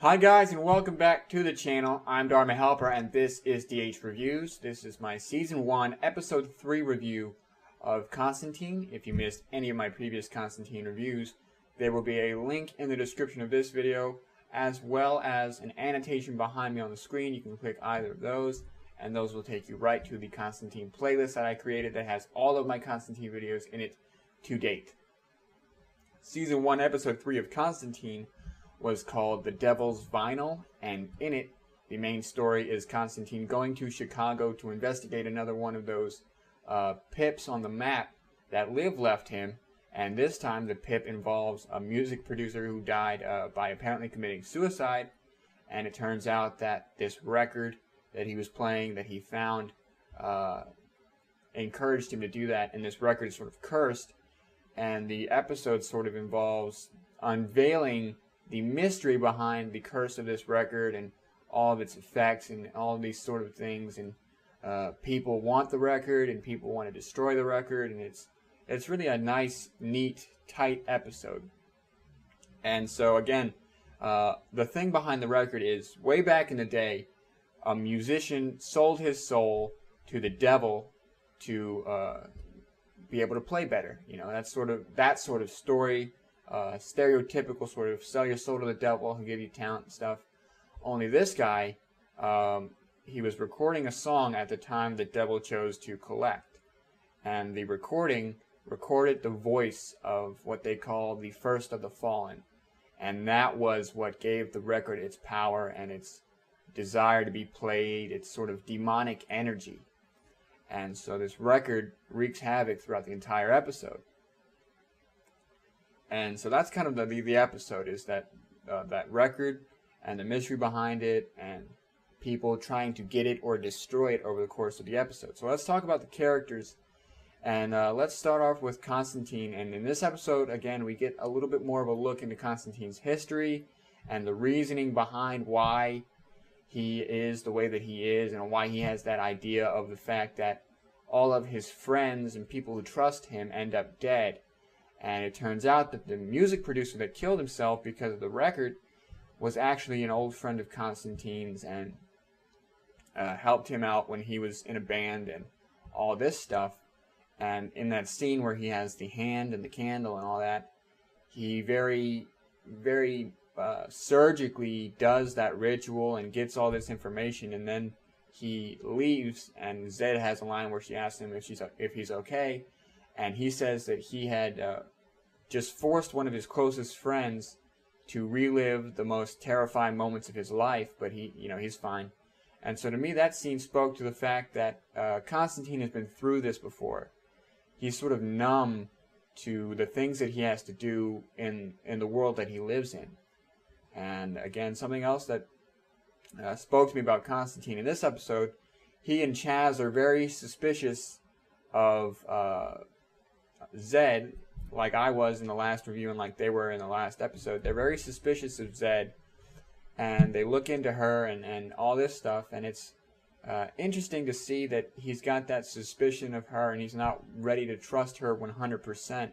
Hi guys, and welcome back to the channel. I'm Dharma Helper and this is DH Reviews. This is my Season 1, Episode 3 review of Constantine. If you missed any of my previous Constantine reviews, there will be a link in the description of this video, as well as an annotation behind me on the screen. You can click either of those, and those will take you right to the Constantine playlist that I created that has all of my Constantine videos in it to date. Season 1, Episode 3 of Constantine was called The Devil's Vinyl, and in it, the main story is Constantine going to Chicago to investigate another one of those pips on the map that Liv left him, and this time the pip involves a music producer who died by apparently committing suicide, and it turns out that this record that he was playing, that he found, encouraged him to do that, and this record is sort of cursed, and the episode sort of involves unveiling the mystery behind the curse of this record and all of its effects and all of these sort of things. And people want the record and people want to destroy the record, and it's really a nice, neat, tight episode. And so again, the thing behind the record is, way back in the day, a musician sold his soul to the devil to be able to play better. You know, that sort of story. Stereotypical sort of sell your soul to the devil, he'll give you talent and stuff. Only this guy, he was recording a song at the time the devil chose to collect. And the recording recorded the voice of what they call the first of the fallen. And that was what gave the record its power and its desire to be played, its sort of demonic energy. And so this record wreaks havoc throughout the entire episode. And so that's kind of the episode, is that that record and the mystery behind it and people trying to get it or destroy it over the course of the episode. So let's talk about the characters, and let's start off with Constantine. And in this episode, again, we get a little bit more of a look into Constantine's history and the reasoning behind why he is the way that he is, and why he has that idea of the fact that all of his friends and people who trust him end up dead. And it turns out that the music producer that killed himself because of the record was actually an old friend of Constantine's, and helped him out when he was in a band and all this stuff. And in that scene where he has the hand and the candle and all that, he very, very surgically does that ritual and gets all this information, and then he leaves, and Zed has a line where she asks him if he's okay. And he says that he had just forced one of his closest friends to relive the most terrifying moments of his life, but he's fine. And so to me, that scene spoke to the fact that Constantine has been through this before. He's sort of numb to the things that he has to do in the world that he lives in. And again, something else that spoke to me about Constantine in this episode, he and Chaz are very suspicious of Zed, like I was in the last review and like they were in the last episode. They're very suspicious of Zed, and they look into her and all this stuff, and it's interesting to see that he's got that suspicion of her and he's not ready to trust her 100%.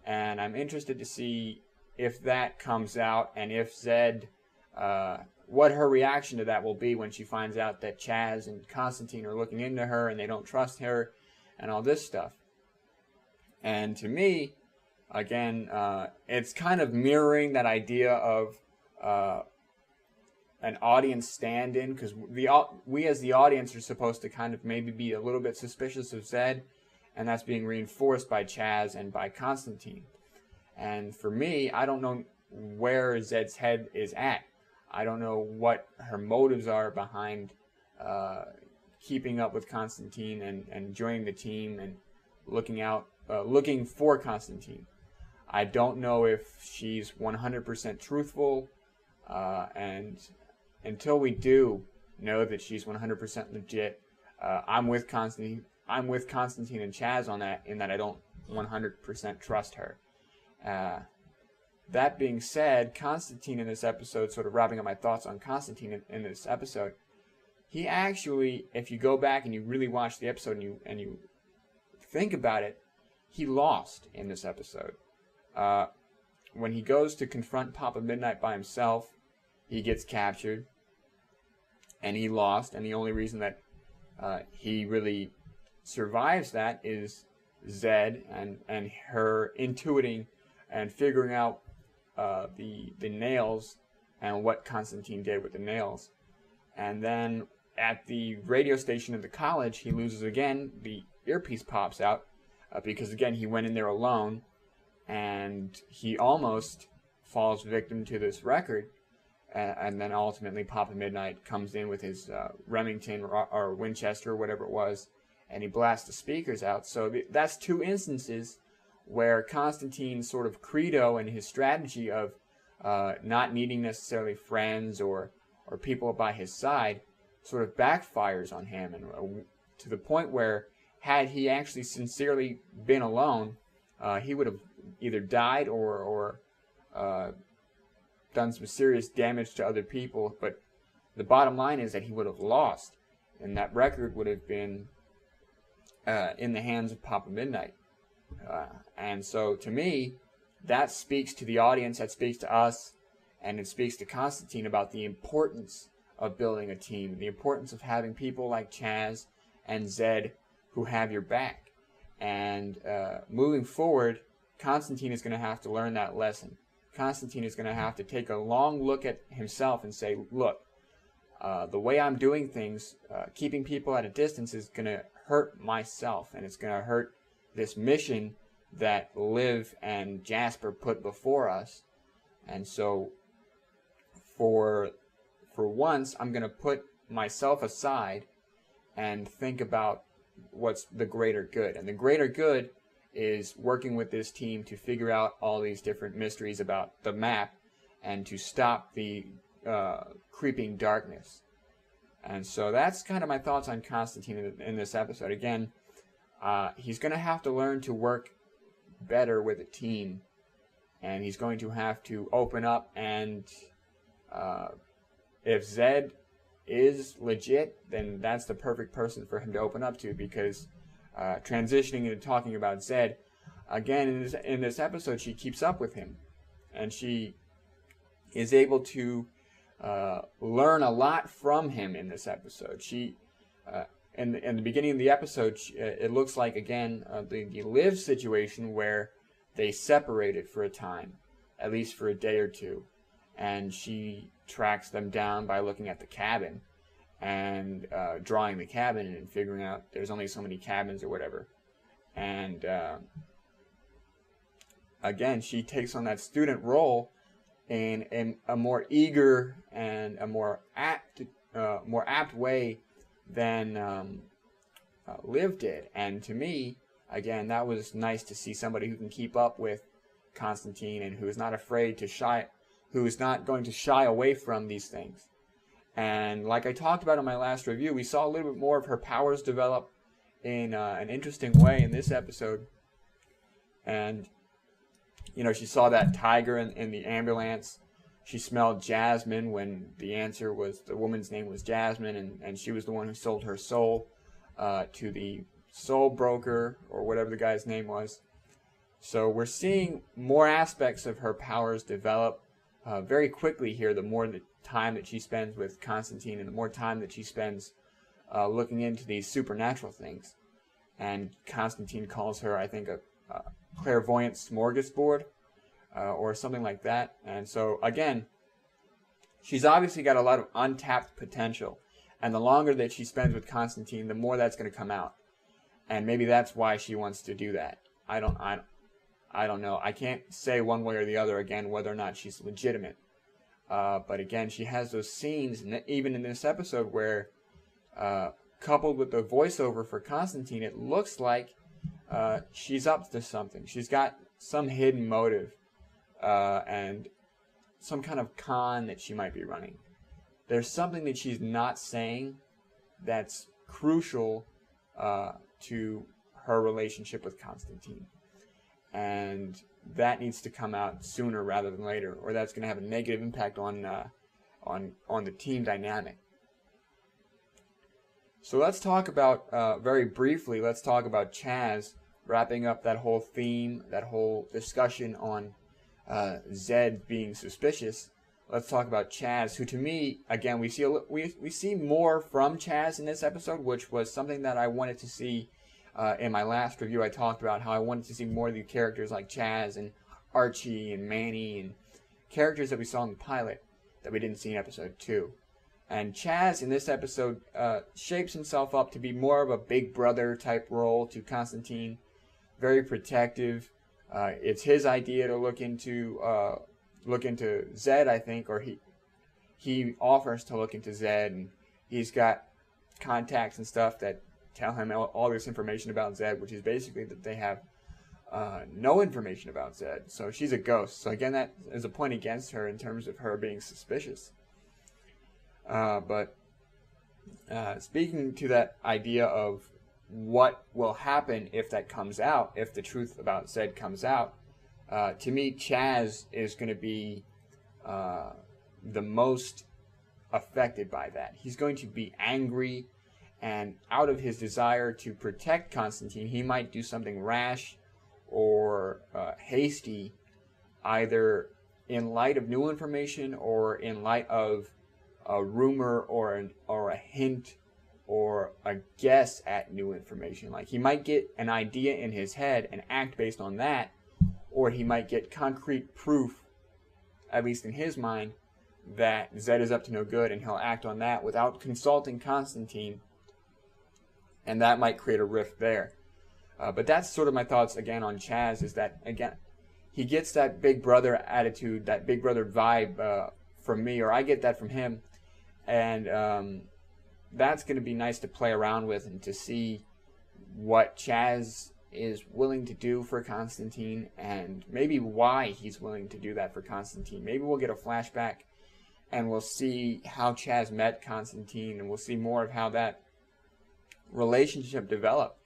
And I'm interested to see if that comes out, and if Zed, what her reaction to that will be when she finds out that Chaz and Constantine are looking into her and they don't trust her and all this stuff. And to me, again, it's kind of mirroring that idea of an audience stand-in, because we as the audience are supposed to kind of maybe be a little bit suspicious of Zed, and that's being reinforced by Chaz and by Constantine. And for me, I don't know where Zed's head is at. I don't know what her motives are behind keeping up with Constantine and joining the team and looking for Constantine. I don't know if she's 100% truthful, and until we do know that she's 100% legit, I'm with Constantine and Chaz on that, in that I don't 100% trust her. That being said, Constantine in this episode, sort of wrapping up my thoughts on Constantine in this episode, he actually, if you go back and you really watch the episode and you think about it, he lost in this episode. When he goes to confront Papa Midnight by himself, he gets captured, and he lost, and the only reason that he really survives that is Zed and her intuiting and figuring out the nails and what Constantine did with the nails. And then at the radio station at the college, he loses again. The earpiece pops out because, again, he went in there alone, and he almost falls victim to this record. And then ultimately Papa Midnight comes in with his Remington or Winchester or whatever it was, and he blasts the speakers out. So that's two instances where Constantine's sort of credo and his strategy of not needing necessarily friends or people by his side sort of backfires on him, and to the point where had he actually sincerely been alone, he would have either died or done some serious damage to other people. But the bottom line is that he would have lost, and that record would have been in the hands of Papa Midnight. And so to me, that speaks to the audience, that speaks to us, and it speaks to Constantine about the importance of building a team, the importance of having people like Chaz and Zed who have your back. And moving forward, Constantine is going to have to learn that lesson. Constantine is going to have to take a long look at himself and say, look, the way I'm doing things, keeping people at a distance is going to hurt myself, and it's going to hurt this mission that Liv and Jasper put before us. And so for once, I'm going to put myself aside and think about what's the greater good. And the greater good is working with this team to figure out all these different mysteries about the map and to stop the creeping darkness. And so that's kind of my thoughts on Constantine in this episode. Again, he's going to have to learn to work better with a team, and he's going to have to open up, and if Zed is legit, then that's the perfect person for him to open up to, because transitioning into talking about Zed, again, in this episode, she keeps up with him, and she is able to learn a lot from him in this episode. She, in the beginning of the episode, it looks like, again, the Liv situation where they separated for a time, at least for a day or two, and she tracks them down by looking at the cabin and drawing the cabin and figuring out there's only so many cabins or whatever. And again, she takes on that student role in a more eager and a more apt way than Liv did. And to me, again, that was nice to see somebody who can keep up with Constantine and who is not afraid to who is not going to shy away from these things. And like I talked about in my last review, we saw a little bit more of her powers develop in an interesting way in this episode. And you know, she saw that tiger in the ambulance. She smelled jasmine when the answer was, the woman's name was Jasmine, and she was the one who sold her soul to the soul broker, or whatever the guy's name was. So we're seeing more aspects of her powers develop very quickly here, the more the time that she spends with Constantine and the more time that she spends looking into these supernatural things. And Constantine calls her, I think, a clairvoyant smorgasbord or something like that. And so again, she's obviously got a lot of untapped potential, and the longer that she spends with Constantine, the more that's going to come out. And maybe that's why she wants to do that. I don't know. I can't say one way or the other, again, whether or not she's legitimate. But again, she has those scenes, even in this episode, where coupled with the voiceover for Constantine, it looks like she's up to something. She's got some hidden motive and some kind of con that she might be running. There's something that she's not saying that's crucial to her relationship with Constantine. And that needs to come out sooner rather than later, or that's going to have a negative impact on the team dynamic. So let's talk about, very briefly, let's talk about Chaz, wrapping up that whole theme, that whole discussion on Zed being suspicious. let's talk about Chaz, who to me, again, we see more from Chaz in this episode, which was something that I wanted to see. In my last review, I talked about how I wanted to see more of the characters like Chaz and Archie and Manny and characters that we saw in the pilot that we didn't see in episode 2. And Chaz in this episode shapes himself up to be more of a big brother type role to Constantine, very protective. It's his idea to look into Zed, I think, or he offers to look into Zed, and he's got contacts and stuff that tell him all this information about Zed, which is basically that they have no information about Zed. So she's a ghost. So again, that is a point against her in terms of her being suspicious. But speaking to that idea of what will happen if that comes out, if the truth about Zed comes out, to me, Chaz is going to be the most affected by that. He's going to be angry, and out of his desire to protect Constantine, he might do something rash or hasty, either in light of new information or in light of a rumor or a hint or a guess at new information. Like, he might get an idea in his head and act based on that, or he might get concrete proof, at least in his mind, that Zed is up to no good, and he'll act on that without consulting Constantine, and that might create a rift there. But that's sort of my thoughts again on Chaz, is that, again, he gets that big brother attitude, that big brother vibe from me, or I get that from him, and that's going to be nice to play around with and to see what Chaz is willing to do for Constantine, and maybe why he's willing to do that for Constantine. Maybe we'll get a flashback and we'll see how Chaz met Constantine, and we'll see more of how that relationship developed,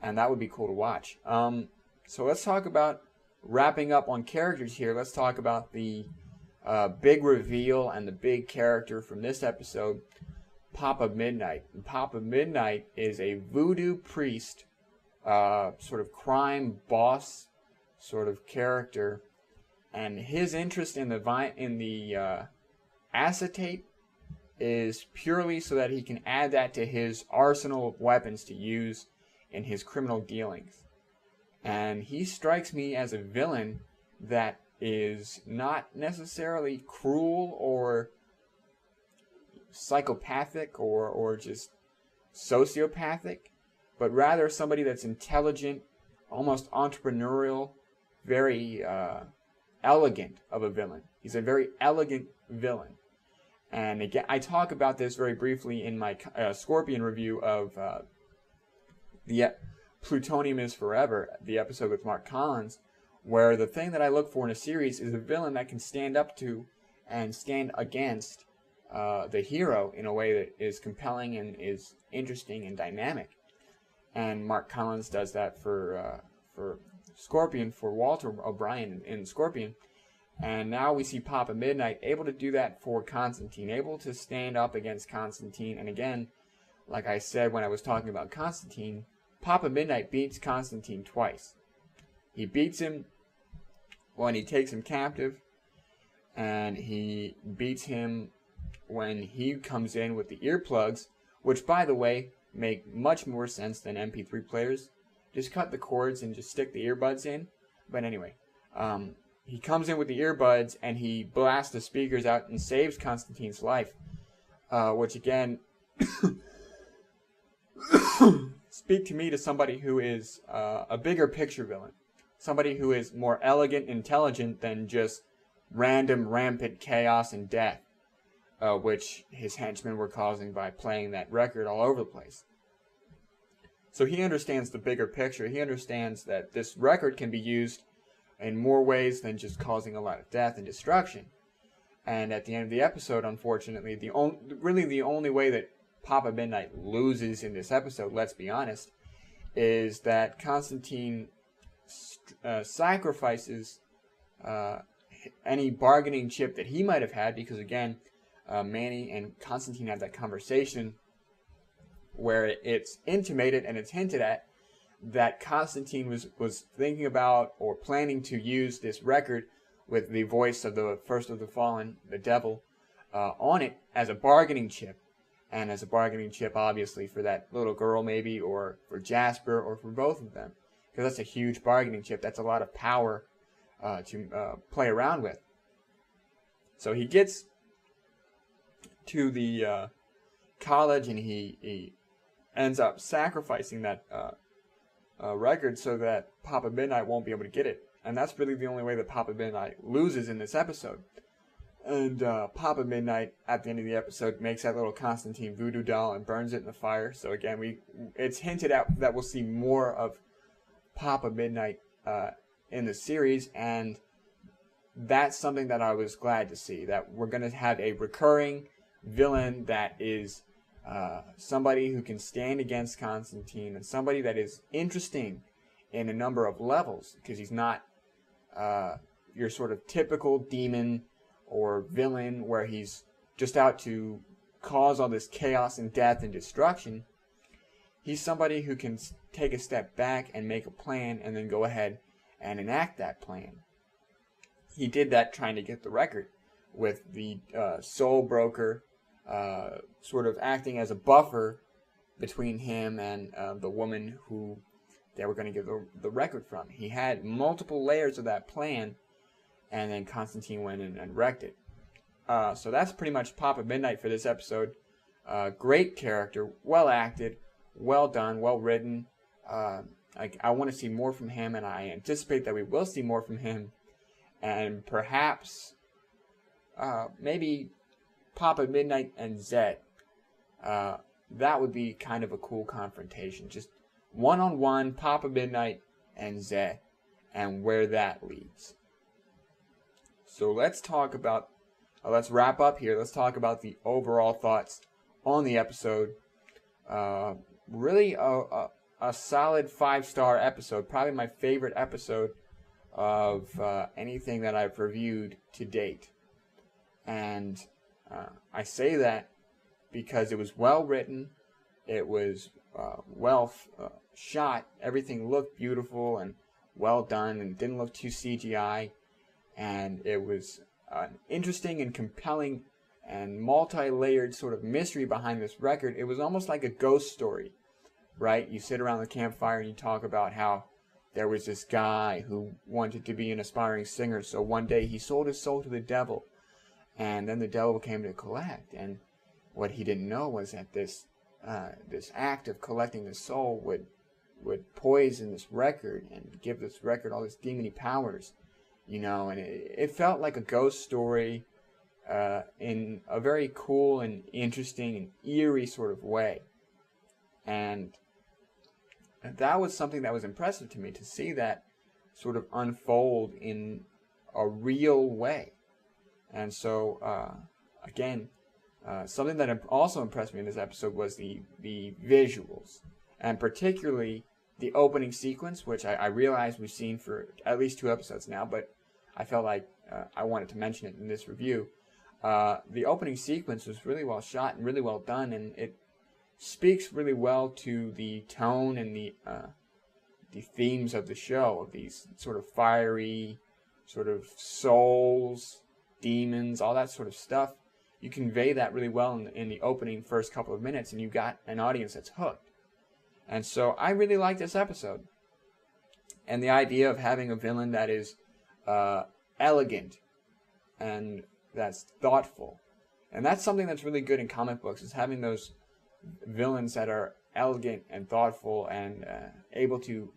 and that would be cool to watch. So let's talk about wrapping up on characters here. Let's talk about the big reveal and the big character from this episode, Papa Midnight. And Papa Midnight is a voodoo priest, sort of crime boss sort of character, and his interest in the acetate is purely so that he can add that to his arsenal of weapons to use in his criminal dealings. And he strikes me as a villain that is not necessarily cruel or psychopathic or just sociopathic, but rather somebody that's intelligent, almost entrepreneurial, very elegant of a villain. He's a very elegant villain. And again, I talk about this very briefly in my Scorpion review of the Plutonium is Forever, the episode with Mark Collins, where the thing that I look for in a series is a villain that can stand up to and stand against the hero in a way that is compelling and is interesting and dynamic. And Mark Collins does that for Scorpion, for Walter O'Brien in Scorpion. And now we see Papa Midnight able to do that for Constantine, able to stand up against Constantine. And again, like I said when I was talking about Constantine, Papa Midnight beats Constantine twice. He beats him when he takes him captive, and he beats him when he comes in with the earplugs, which, by the way, make much more sense than MP3 players. Just cut the cords and just stick the earbuds in. But anyway, he comes in with the earbuds and he blasts the speakers out and saves Constantine's life, which again speak to me to somebody who is a bigger picture villain, somebody who is more elegant, intelligent than just random, rampant chaos and death, which his henchmen were causing by playing that record all over the place. So he understands the bigger picture. He understands that this record can be used in more ways than just causing a lot of death and destruction. And at the end of the episode, unfortunately, the only way that Papa Midnight loses in this episode, let's be honest, is that Constantine sacrifices any bargaining chip that he might have had, because again, Manny and Constantine have that conversation where it's intimated and it's hinted at that Constantine was thinking about or planning to use this record with the voice of the first of the fallen, the devil, on it as a bargaining chip. And as a bargaining chip, obviously, for that little girl maybe, or for Jasper, or for both of them. Because that's a huge bargaining chip. That's a lot of power to play around with. So he gets to the college, and he ends up sacrificing that record so that Papa Midnight won't be able to get it. And that's really the only way that Papa Midnight loses in this episode. And Papa Midnight, at the end of the episode, makes that little Constantine voodoo doll and burns it in the fire. So again, it's hinted at that we'll see more of Papa Midnight in the series, and that's something that I was glad to see, that we're going to have a recurring villain that is somebody who can stand against Constantine, and somebody that is interesting in a number of levels, because he's not your sort of typical demon or villain where he's just out to cause all this chaos and death and destruction. He's somebody who can take a step back and make a plan and then go ahead and enact that plan. He did that trying to get the record, with the soul broker sort of acting as a buffer between him and the woman who they were going to get the record from. He had multiple layers of that plan, and then Constantine went in and wrecked it. So that's pretty much Papa Midnight for this episode. Great character, well acted, well done, well written. I want to see more from him, and I anticipate that we will see more from him. And perhaps, maybe Papa Midnight and Zed. That would be kind of a cool confrontation. Just one-on-one, Papa Midnight and Zed, and where that leads. So let's wrap up here. Let's talk about the overall thoughts on the episode. Really a solid 5-star episode. Probably my favorite episode of anything that I've reviewed to date. And I say that because it was well written. It was well shot. Everything looked beautiful and well done and didn't look too CGI. And it was an interesting and compelling and multi-layered sort of mystery behind this record. It was almost like a ghost story, right? You sit around the campfire and you talk about how there was this guy who wanted to be an aspiring singer, so one day he sold his soul to the devil, and then the devil came to collect. And what he didn't know was that this act of collecting the soul would poison this record and give this record all this demony powers. And it felt like a ghost story in a very cool and interesting and eerie sort of way. And that was something that was impressive to me, to see that sort of unfold in a real way. And so, again, something that also impressed me in this episode was the visuals, and particularly the opening sequence, which I realize we've seen for at least 2 episodes now, but I felt like I wanted to mention it in this review. The opening sequence was really well shot and really well done, and it speaks really well to the tone and the themes of the show, of these sort of fiery, sort of souls, demons, all that sort of stuff. You convey that really well in the opening first couple of minutes, and you got an audience that's hooked. And so I really like this episode. And the idea of having a villain that is elegant and that's thoughtful. And that's something that's really good in comic books, is having those villains that are elegant and thoughtful and able to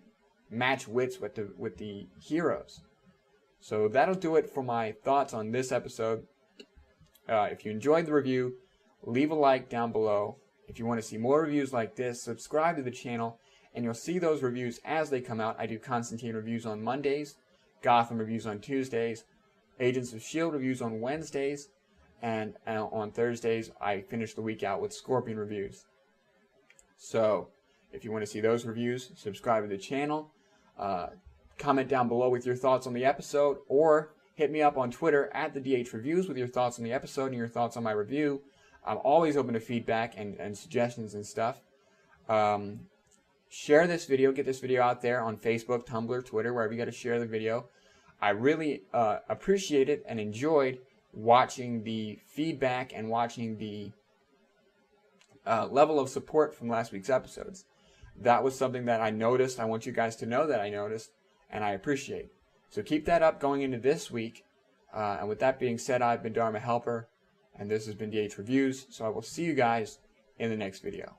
match wits with the heroes. So that'll do it for my thoughts on this episode. If you enjoyed the review, leave a like down below. If you want to see more reviews like this, subscribe to the channel, and you'll see those reviews as they come out. I do Constantine reviews on Mondays, Gotham reviews on Tuesdays, Agents of S.H.I.E.L.D. reviews on Wednesdays, and on Thursdays I finish the week out with Scorpion reviews. So if you want to see those reviews, subscribe to the channel. Comment down below with your thoughts on the episode, or hit me up on Twitter at the DH Reviews with your thoughts on the episode and your thoughts on my review. I'm always open to feedback and suggestions and stuff. Share this video, get this video out there on Facebook, Tumblr, Twitter, wherever you got to share the video. I really appreciated and enjoyed watching the feedback and watching the level of support from last week's episodes. That was something that I noticed. I want you guys to know that I noticed, and I appreciate. So keep that up going into this week. And with that being said, I've been Dharma Helper, and this has been DH Reviews. So I will see you guys in the next video.